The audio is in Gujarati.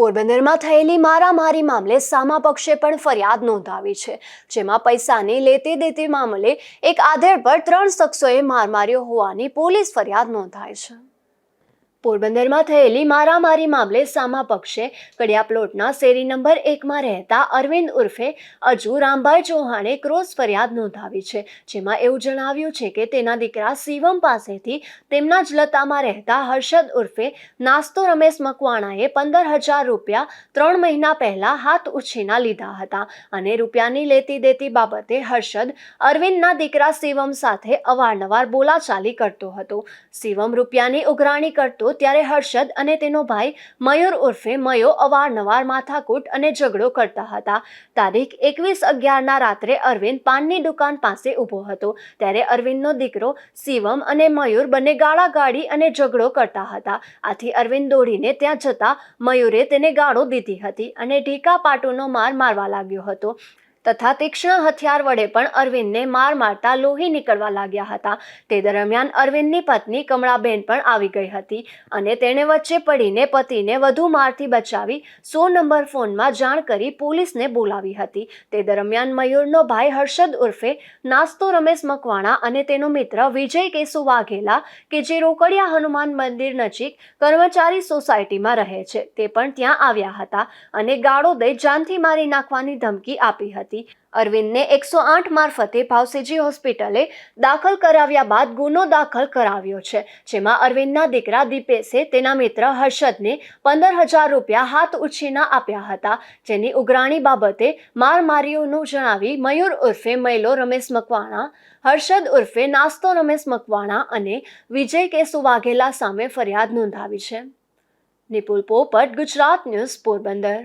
પોરબંદરમાં થયેલી મારામારી મામલે સામા પક્ષે પણ ફરિયાદ નોંધાવી છે, જેમાં પૈસાની લેતી દેતી મામલે એક આધેડ પર 3 શખ્સોએ માર માર્યો હોવાની પોલીસ ફરિયાદ નોંધાઈ છે। પોરબંદરમાં થયેલી મારામારી મામલે સામા પક્ષે કડિયા પ્લોટના શેરી નંબર 1માં રહેતા અરવિંદ ઉર્ફે અજુ રામભાઈ ચૌહાણે ક્રોસ ફરિયાદ નોંધાવી છે, જેમાં એવું જણાવ્યું છે કે તેના દીકરા શિવમ પાસેથી તેમના જ લતામાં રહેતા હર્ષદ ઉર્ફે નાસ્તો રમેશ મકવાણાએ 15,000 રૂપિયા 3 મહિના પહેલા હાથ ઉછીના લીધા હતા અને રૂપિયાની લેતી દેતી બાબતે હર્ષદ અરવિંદના દીકરા શિવમ સાથે અવારનવાર બોલાચાલી કરતો હતો। શિવમ રૂપિયાની ઉઘરાણી કરતો ત્યારે હર્ષદ અને તેનો ભાઈ મયુર ઉર્ફે મયો અવારનવાર માથાકૂટ અને ઝઘડો કરતા હતા। તારીખ 21/11ના રાત્રે અરવિંદ પાનની દુકાન પાસે ઊભો હતો, ત્યારે અરવિંદનો દીકરો શિવમ અને મયુર બંને ગાળાગાળી અને ઝઘડો કરતા હતા। આથી અરવિંદ દોડીને ત્યાં જતા મયુરે તેને ગાળો દીધી હતી અને ઢીકા પાટુનો માર મારવા લાગ્યો હતો તથા તીક્ષ્ણ હથિયાર વડે પણ અરવિંદને માર મારતા લોહી નીકળવા લાગ્યા હતા। તે દરમિયાન અરવિંદની પત્ની કમળાબેન પણ આવી ગઈ હતી અને તેણે વચ્ચે પડીને પતિને વધુ મારથી બચાવી 100 નંબર ફોનમાં જાણ કરી પોલીસને બોલાવી હતી। તે દરમિયાન મયુરનો ભાઈ હર્ષદ ઉર્ફે નાસ્તો રમેશ મકવાણા અને તેનો મિત્ર વિજય કેશુ વાઘેલા કે જે રોકડિયા હનુમાન મંદિર નજીક કર્મચારી સોસાયટીમાં રહે છે, તે પણ ત્યાં આવ્યા હતા અને ગાળો દઈ જાનથી મારી નાખવાની ધમકી આપી હતી। અરવિંદને 108 મારફતે ભાવસેજી હોસ્પિટલે દાખલ કરાવ્યા બાદ ગુનો દાખલ કરાવ્યો છે, જેમાં અરવિંદના દીકરા દીપેશે તેના મિત્ર હર્ષદને 15,000 રૂપિયા હાથ ઉછીના આપ્યા હતા, જેની ઉઘરાણી બાબતે માર માર્યોનું જણાવી મયુર ઉર્ફે મૈલો રમેશ મકવાણા, હર્ષદ ઉર્ફે નાસ્તો રમેશ મકવાણા અને વિજય કેશુ વાઘેલા સામે ફરિયાદ નોંધાવી છે। નિપુલ પોપટ, ગુજરાત ન્યૂઝ, પોરબંદર।